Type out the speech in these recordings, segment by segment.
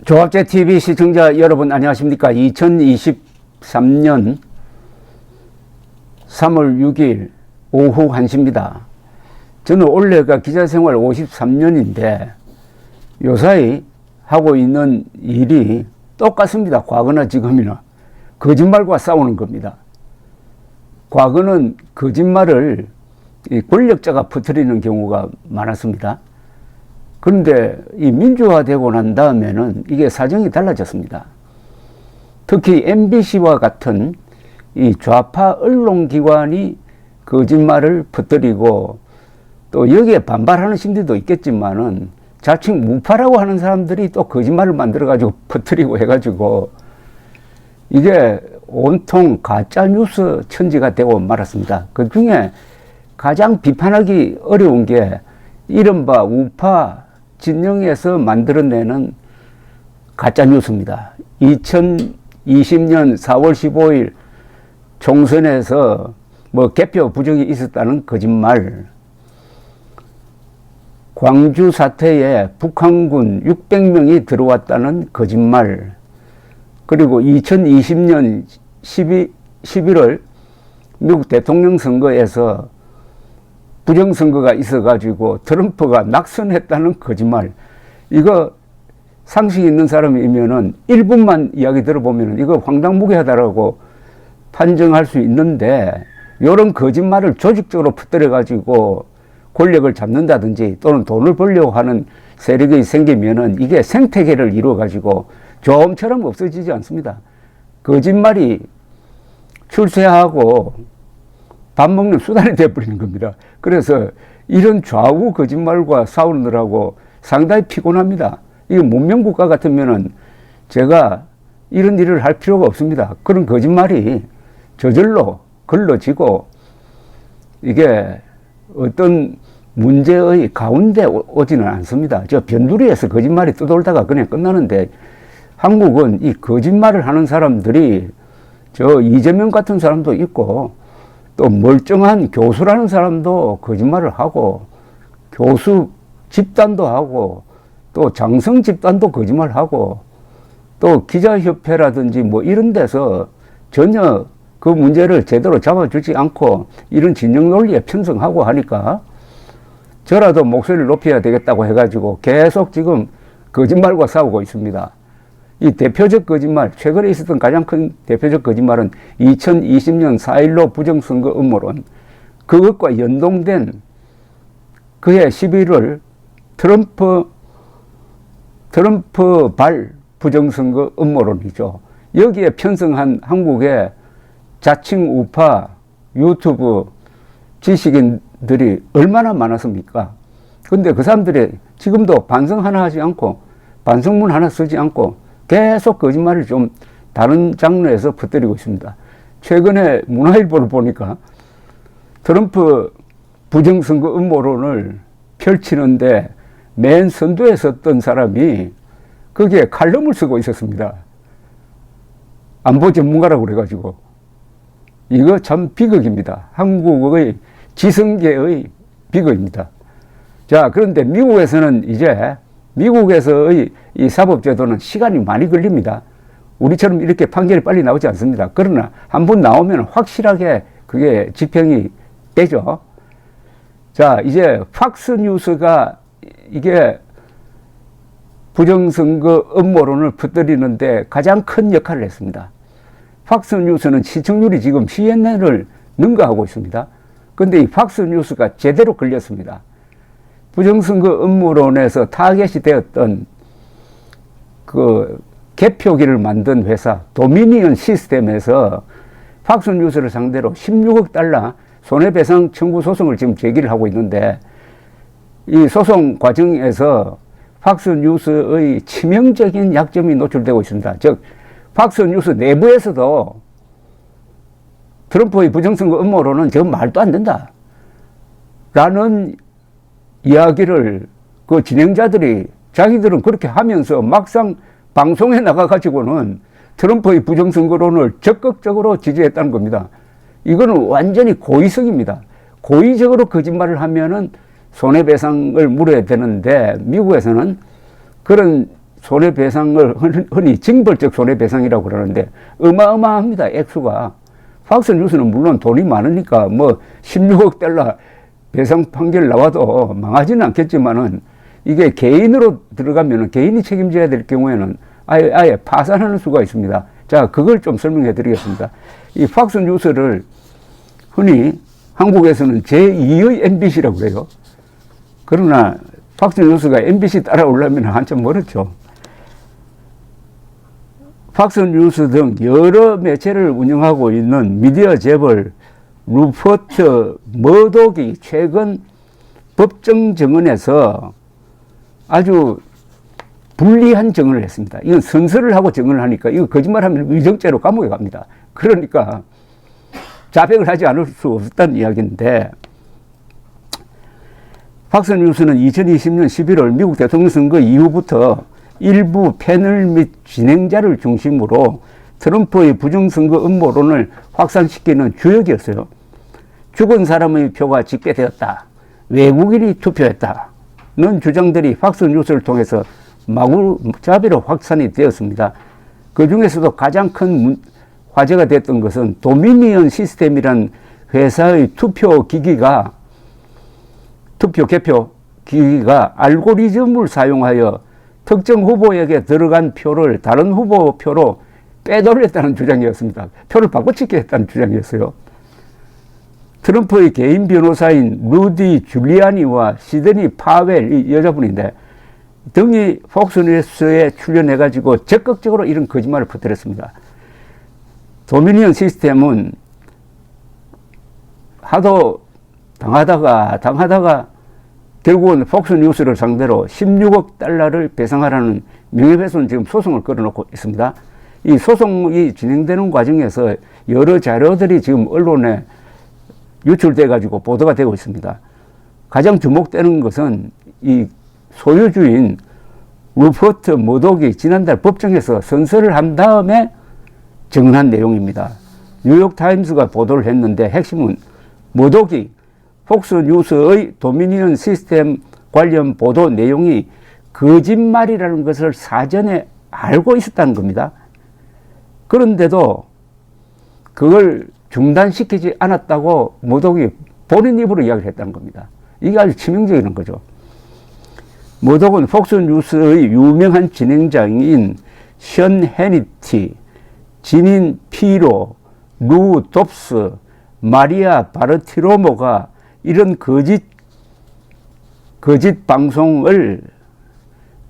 조합제 TV 시청자 여러분 안녕하십니까? 2023년 3월 6일 오후 1시입니다. 저는 올해가 기자생활 53년인데 요사이 하고 있는 일이 똑같습니다. 과거나 지금이나 거짓말과 싸우는 겁니다. 과거는 거짓말을 권력자가 퍼뜨리는 경우가 많았습니다. 그런데 이 민주화되고 난 다음에는 이게 사정이 달라졌습니다. 특히 MBC와 같은 이 좌파 언론기관이 거짓말을 퍼뜨리고 또 여기에 반발하는 심리도 있겠지만은 자칭 우파라고 하는 사람들이 또 거짓말을 만들어가지고 퍼뜨리고 해가지고 이게 온통 가짜뉴스 천지가 되고 말았습니다. 그 중에 가장 비판하기 어려운 게 이른바 우파 진영에서 만들어내는 가짜뉴스입니다. 2020년 4월 15일 총선에서 개표 부정이 있었다는 거짓말, 광주 사태에 북한군 600명이 들어왔다는 거짓말, 그리고 2020년 11월 미국 대통령 선거에서 부정선거가 있어가지고 트럼프가 낙선했다는 거짓말. 이거 상식 있는 사람이면은 1분만 이야기 들어보면은 이거 황당무계하다라고 판정할 수 있는데, 이런 거짓말을 조직적으로 퍼뜨려가지고 권력을 잡는다든지 또는 돈을 벌려고 하는 세력이 생기면은 이게 생태계를 이루어가지고 좀처럼 없어지지 않습니다. 거짓말이 출세하고 밥 먹는 수단이 되어버리는 겁니다. 그래서 이런 좌우 거짓말과 싸우느라고 상당히 피곤합니다. 이거 문명국가 같으면은 제가 이런 일을 할 필요가 없습니다. 그런 거짓말이 저절로 걸러지고 이게 어떤 문제의 가운데 오지는 않습니다. 저 변두리에서 거짓말이 떠돌다가 그냥 끝나는데, 한국은 이 거짓말을 하는 사람들이 저 이재명 같은 사람도 있고 또 멀쩡한 교수라는 사람도 거짓말을 하고 교수 집단도 하고 또 장성 집단도 거짓말하고 또 기자협회라든지 이런 데서 전혀 그 문제를 제대로 잡아주지 않고 이런 진영 논리에 편성하고 하니까 저라도 목소리를 높여야 되겠다고 해가지고 계속 지금 거짓말과 싸우고 있습니다. 이 대표적 거짓말, 최근에 있었던 가장 큰 대표적 거짓말은 2020년 4.15 부정선거 음모론, 그것과 연동된 그해 11월 트럼프 발 부정선거 음모론이죠. 여기에 편성한 한국의 자칭 우파 유튜브 지식인들이 얼마나 많았습니까? 근데 그 사람들이 지금도 반성 하나 하지 않고 반성문 하나 쓰지 않고 계속 거짓말을 좀 다른 장르에서 퍼뜨리고 있습니다. 최근에 문화일보를 보니까 트럼프 부정선거 음모론을 펼치는데 맨 선두에 섰던 사람이 거기에 칼럼을 쓰고 있었습니다. 안보 전문가라고 그래가지고. 이거 참 비극입니다. 한국의 지성계의 비극입니다. 자, 그런데 미국에서는 이제 미국에서의 이 사법제도는 시간이 많이 걸립니다. 우리처럼 이렇게 판결이 빨리 나오지 않습니다. 그러나 한번 나오면 확실하게 그게 집행이 되죠. 자, 이제 팍스뉴스가 이게 부정선거 음모론을 퍼뜨리는데 가장 큰 역할을 했습니다. 팍스뉴스는 시청률이 지금 CNN을 능가하고 있습니다. 그런데 이 팍스뉴스가 제대로 걸렸습니다. 부정선거 음모론에서 타겟이 되었던 그 개표기를 만든 회사 도미니언 시스템에서 팍스뉴스를 상대로 16억 달러 손해배상 청구 소송을 지금 제기를 하고 있는데, 이 소송 과정에서 팍스뉴스의 치명적인 약점이 노출되고 있습니다. 즉 팍스뉴스 내부에서도 트럼프의 부정선거 음모론은 지금 말도 안 된다 라는 이야기를 그 진행자들이 자기들은 그렇게 하면서 막상 방송에 나가가지고는 트럼프의 부정선거론을 적극적으로 지지했다는 겁니다. 이거는 완전히 고의성입니다. 고의적으로 거짓말을 하면은 손해배상을 물어야 되는데 미국에서는 그런 손해배상을 흔히 징벌적 손해배상이라고 그러는데 어마어마합니다. 액수가. 팍스뉴스는 물론 돈이 많으니까 뭐 16억 달러 배상 판결 나와도 망하지는 않겠지만은 이게 개인으로 들어가면은 개인이 책임져야 될 경우에는 아예 파산하는 수가 있습니다. 자, 그걸 좀 설명해 드리겠습니다. 이 팍스뉴스를 흔히 한국에서는 제2의 MBC라고 그래요. 그러나 팍스뉴스가 MBC 따라오려면 한참 멀었죠. 팍스뉴스 등 여러 매체를 운영하고 있는 미디어 재벌 루퍼트 머독이 최근 법정 증언에서 아주 불리한 증언을 했습니다. 이건 선서를 하고 증언을 하니까 이거 거짓말하면 위정죄로 감옥에 갑니다. 그러니까 자백을 하지 않을 수 없다는 이야기인데, 팍스뉴스는 2020년 11월 미국 대통령 선거 이후부터 일부 패널 및 진행자를 중심으로 트럼프의 부정선거 음모론을 확산시키는 주역이었어요. 죽은 사람의 표가 집계되었다, 외국인이 투표했다는 주장들이 팍스뉴스를 통해서 마구잡이로 확산이 되었습니다. 그 중에서도 가장 큰 화제가 됐던 것은 도미니언 시스템이란 회사의 투표 개표 기기가 알고리즘을 사용하여 특정 후보에게 들어간 표를 다른 후보 표로 빼돌렸다는 주장이었습니다. 표를 바꿔치기 했다는 주장이었어요. 트럼프의 개인 변호사인 루디 줄리아니와 시드니 파웰, 이 여자분인데, 등이 폭스뉴스에 출연해가지고 적극적으로 이런 거짓말을 퍼뜨렸습니다. 도미니언 시스템은 하도 당하다가 결국은 폭스뉴스를 상대로 16억 달러를 배상하라는 명예훼손 지금 소송을 걸어놓고 있습니다. 이 소송이 진행되는 과정에서 여러 자료들이 지금 언론에 유출돼 가지고 보도가 되고 있습니다. 가장 주목되는 것은 이 소유주인 루퍼트 머독이 지난달 법정에서 선서를 한 다음에 증언한 내용입니다. 뉴욕타임스가 보도를 했는데 핵심은 머독이 폭스뉴스의 도미니언 시스템 관련 보도 내용이 거짓말이라는 것을 사전에 알고 있었다는 겁니다. 그런데도 그걸 중단시키지 않았다고 머독이 본인 입으로 이야기를 했다는 겁니다. 이게 아주 치명적인 거죠. 머독은 폭스뉴스의 유명한 진행자인 션 해니티, 지닌 피로, 루 돕스, 마리아 바르티로모가 이런 거짓 방송을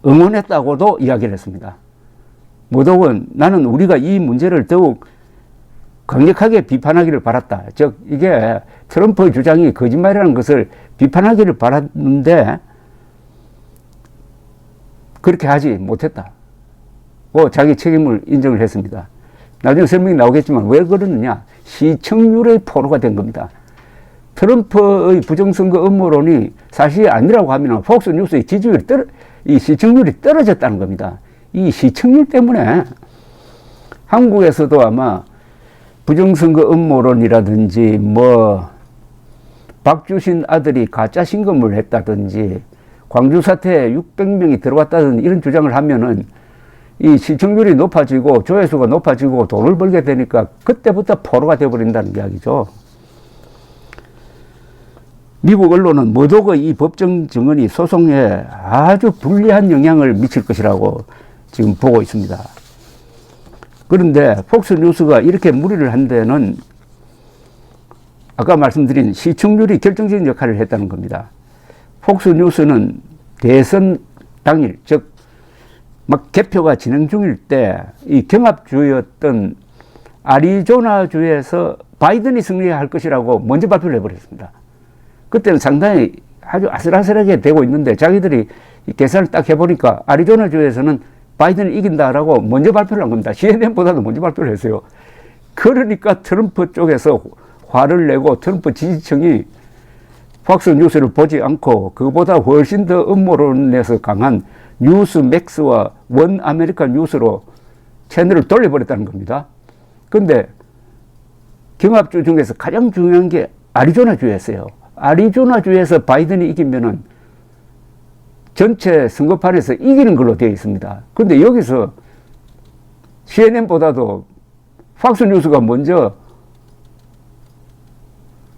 응원했다고도 이야기를 했습니다. 머독은 나는 우리가 이 문제를 더욱 강력하게 비판하기를 바랐다. 즉 이게 트럼프의 주장이 거짓말이라는 것을 비판하기를 바랐는데 그렇게 하지 못했다. 자기 책임을 인정을 했습니다. 나중에 설명이 나오겠지만 왜 그러느냐. 시청률의 포로가 된 겁니다. 트럼프의 부정선거 음모론이 사실이 아니라고 하면 폭스뉴스의 이 시청률이 떨어졌다는 겁니다. 이 시청률 때문에 한국에서도 아마 부정선거 음모론이라든지 박주신 아들이 가짜 신검을 했다든지 광주 사태에 600명이 들어왔다든지 이런 주장을 하면은 이 시청률이 높아지고 조회수가 높아지고 돈을 벌게 되니까 그때부터 포로가 되어버린다는 이야기죠. 미국 언론은 머독의 이 법정 증언이 소송에 아주 불리한 영향을 미칠 것이라고 지금 보고 있습니다. 그런데 폭스뉴스가 이렇게 무리를 한 데는 아까 말씀드린 시청률이 결정적인 역할을 했다는 겁니다. 폭스뉴스는 대선 당일, 즉 막 개표가 진행 중일 때 이 경합주였던 아리조나주에서 바이든이 승리할 것이라고 먼저 발표를 해버렸습니다. 그때는 상당히 아주 아슬아슬하게 되고 있는데 자기들이 계산을 딱 해보니까 아리조나주에서는 바이든이 이긴다라고 먼저 발표를 한 겁니다. CNN보다도 먼저 발표를 했어요. 그러니까 트럼프 쪽에서 화를 내고 트럼프 지지층이 폭스뉴스를 보지 않고 그보다 훨씬 더 음모론에서 강한 뉴스맥스와 원 아메리카 뉴스로 채널을 돌려버렸다는 겁니다. 그런데 경합주 중에서 가장 중요한 게 아리조나주였어요. 아리조나주에서 바이든이 이기면은 전체 선거판에서 이기는 걸로 되어 있습니다. 그런데 여기서 CNN보다도 팍스뉴스가 먼저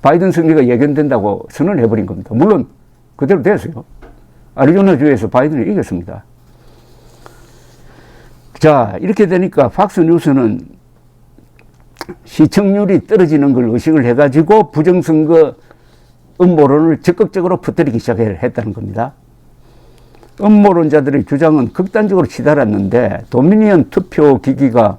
바이든 승리가 예견된다고 선언해버린 겁니다. 물론 그대로 됐어요. 애리조나주에서 바이든이 이겼습니다. 자, 이렇게 되니까 팍스뉴스는 시청률이 떨어지는 걸 의식을 해가지고 부정선거 음모론을 적극적으로 퍼뜨리기 시작했다는 겁니다. 음모론자들의 주장은 극단적으로 치달았는데 도미니언 투표 기기가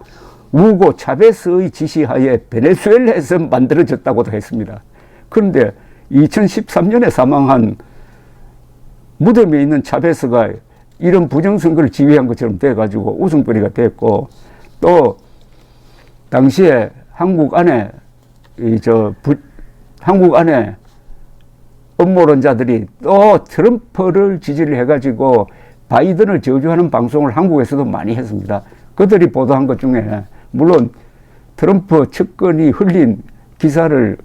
우고 차베스의 지시하에 베네수엘라에서 만들어졌다고도 했습니다. 그런데 2013년에 사망한 무덤에 있는 차베스가 이런 부정선거를 지휘한 것처럼 돼가지고 웃음거리가 됐고, 또 당시에 한국 안에 음모론자들이 또 트럼프를 지지를 해가지고 바이든을 저주하는 방송을 한국에서도 많이 했습니다. 그들이 보도한 것 중에 물론 트럼프 측근이 흘린 기사를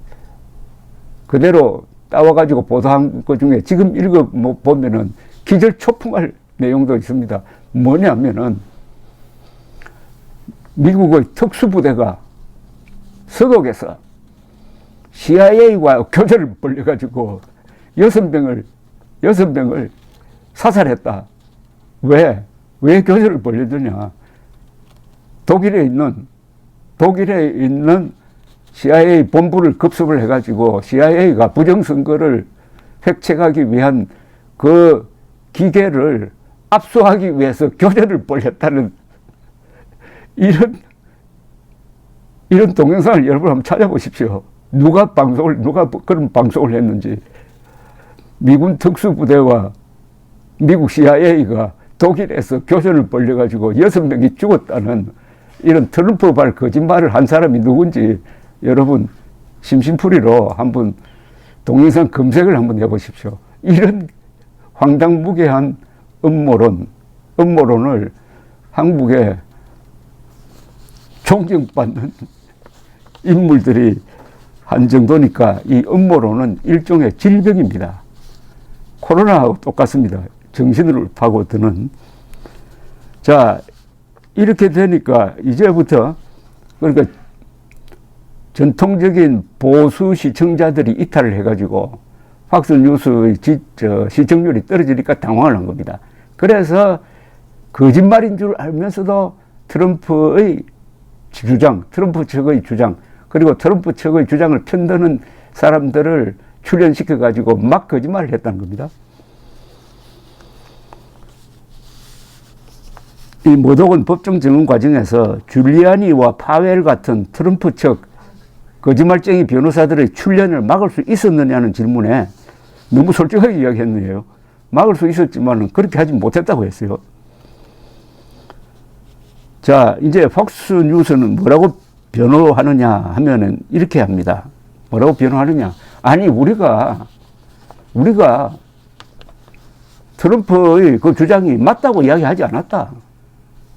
그대로 따와가지고 보도한 것 중에 지금 읽어보면은 기절초풍할 내용도 있습니다. 뭐냐면은 미국의 특수부대가 서독에서 CIA와 교전을 벌여가지고 6명을 사살했다. 왜 교전을 벌여주냐. 독일에 있는 CIA 본부를 급습을 해가지고 CIA가 부정선거를 획책하기 위한 그 기계를 압수하기 위해서 교전을 벌였다는 이런 동영상을 여러분 한번 찾아보십시오. 누가 그런 방송을 했는지. 미군 특수부대와 미국 CIA가 독일에서 교전을 벌여가지고 6명이 죽었다는 이런 트럼프발 거짓말을 한 사람이 누군지 여러분 심심풀이로 한번 동영상 검색을 한번 해보십시오. 이런 황당무계한 음모론을 한국에 존경받는 인물들이 한 정도니까 이 음모론은 일종의 질병입니다. 코로나하고 똑같습니다. 정신을 파고드는. 자, 이렇게 되니까 이제부터 그러니까 전통적인 보수 시청자들이 이탈을 해가지고 팍스뉴스의 시청률이 떨어지니까 당황을 한 겁니다. 그래서 거짓말인 줄 알면서도 트럼프 측의 주장, 그리고 트럼프 측의 주장을 편드는 사람들을 출연시켜가지고 막 거짓말을 했다는 겁니다. 이 모독은 법정 증언 과정에서 줄리아니와 파웰 같은 트럼프 측 거짓말쟁이 변호사들의 출연을 막을 수 있었느냐는 질문에 너무 솔직하게 이야기했네요. 막을 수 있었지만 그렇게 하지 못했다고 했어요. 자, 이제 폭스뉴스는 뭐라고 변호하느냐 하면은 이렇게 합니다. 뭐라고 변호하느냐? 아니, 우리가 트럼프의 그 주장이 맞다고 이야기하지 않았다.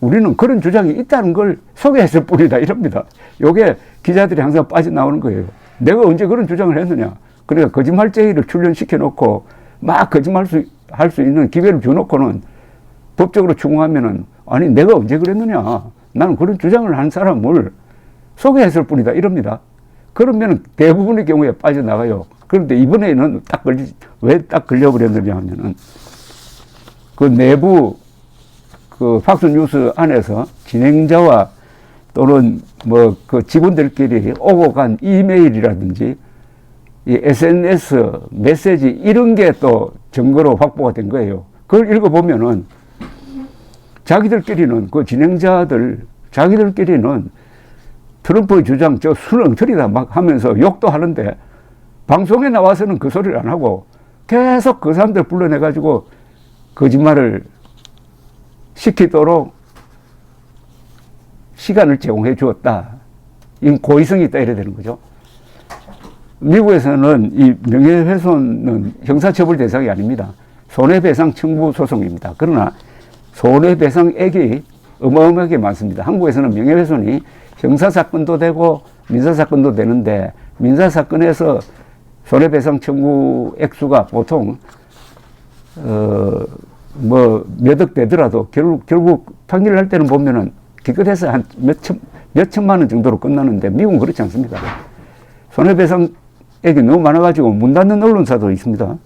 우리는 그런 주장이 있다는 걸 소개했을 뿐이다. 이럽니다. 요게 기자들이 항상 빠져나오는 거예요. 내가 언제 그런 주장을 했느냐. 그러니까 거짓말쟁이를 출연시켜 놓고 막 거짓말 할 수 있는 기회를 줘놓고는 법적으로 추궁하면은 아니, 내가 언제 그랬느냐. 나는 그런 주장을 한 사람을 소개했을 뿐이다. 이럽니다. 그러면 대부분의 경우에 빠져나가요. 그런데 이번에는 왜 딱 걸려버렸느냐 하면은 그 내부 그 팍스뉴스 안에서 진행자와 또는 뭐 그 직원들끼리 오고 간 이메일이라든지 이 SNS 메시지 이런 게 또 증거로 확보가 된 거예요. 그걸 읽어보면은 자기들끼리는 그 자기들끼리는 트럼프의 주장 저 순엉터리다 막 하면서 욕도 하는데 방송에 나와서는 그 소리를 안 하고 계속 그 사람들 불러내가지고 거짓말을 시키도록 시간을 제공해 주었다. 이건 고의성이 있다 이래야 되는 거죠. 미국에서는 이 명예훼손은 형사처벌 대상이 아닙니다. 손해배상 청구 소송입니다. 그러나 손해배상액이 어마어마하게 많습니다. 한국에서는 명예훼손이 형사사건도 되고 민사사건도 되는데 민사사건에서 손해배상 청구 액수가 보통 뭐 몇 억 되더라도 결국 판결을 할 때는 보면은 기껏해서 한 몇 천만 원 정도로 끝나는데 미국은 그렇지 않습니다. 손해배상액이 너무 많아가지고 문 닫는 언론사도 있습니다.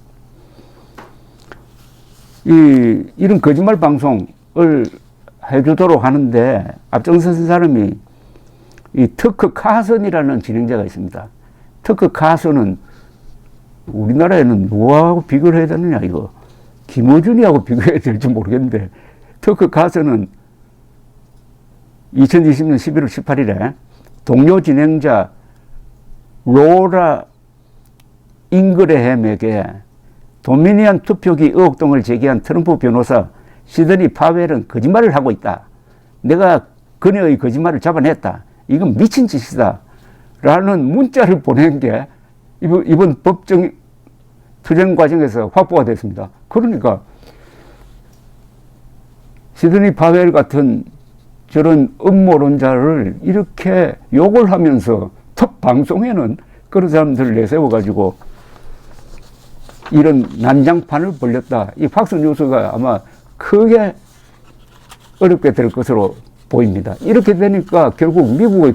이런 거짓말 방송을 해주도록 하는데 앞장서선 사람이 이 터크 카슨이라는 진행자가 있습니다. 터크 카슨은 우리나라에는 누구하고 비교를 해야 되느냐, 이거. 김어준이하고 비교해야 될지 모르겠는데, 터크 카슨은 2020년 11월 18일에 동료 진행자 로라 잉그레햄에게 도미니언 투표기 의혹 등을 제기한 트럼프 변호사 시드니 파웰은 거짓말을 하고 있다. 내가 그녀의 거짓말을 잡아냈다. 이건 미친 짓이다. 라는 문자를 보낸 게 이번 법정 투쟁 과정에서 확보가 됐습니다. 그러니까 시드니 파웰 같은 저런 음모론자를 이렇게 욕을 하면서 톱 방송에는 그런 사람들을 내세워가지고 이런 난장판을 벌렸다. 이 팍스뉴스가 아마 크게 어렵게 될 것으로 보입니다. 이렇게 되니까 결국 미국의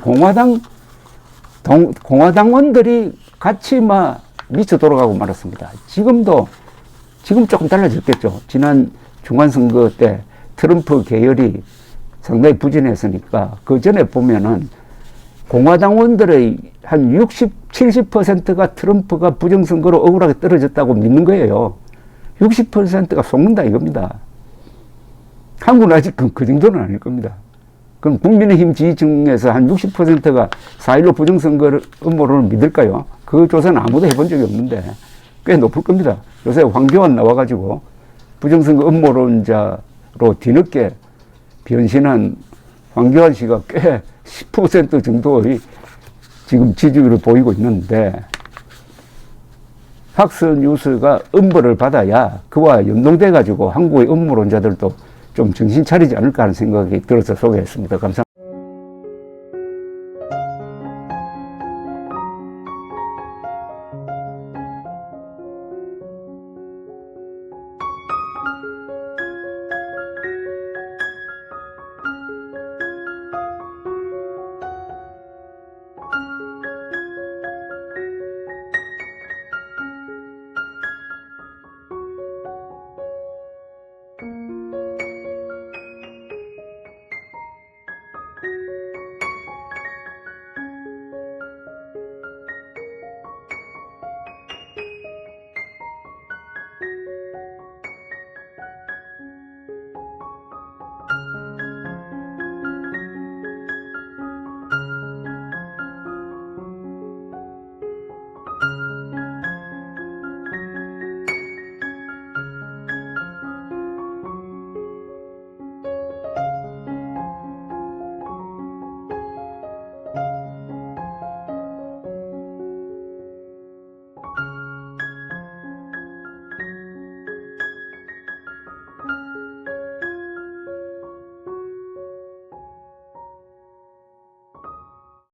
공화당원들이 같이 막 미쳐 돌아가고 말았습니다. 지금 조금 달라졌겠죠. 지난 중간선거 때 트럼프 계열이 상당히 부진했으니까 그 전에 보면은 공화당원들의 한 60, 70%가 트럼프가 부정선거로 억울하게 떨어졌다고 믿는 거예요. 60%가 속는다 이겁니다. 한국은 아직 그 정도는 아닐 겁니다. 그럼 국민의힘 지지층에서 한 60%가 4.15 부정선거 음모론을 믿을까요? 그 조사는 아무도 해본 적이 없는데 꽤 높을 겁니다. 요새 황교안 나와가지고 부정선거 음모론자로 뒤늦게 변신한 황교안 씨가 꽤 10% 정도의 지금 지지율을 보이고 있는데 팍스뉴스가 음보를 받아야 그와 연동돼 가지고 한국의 음모론자들도 좀 정신 차리지 않을까 하는 생각이 들어서 소개했습니다. 감사합니다.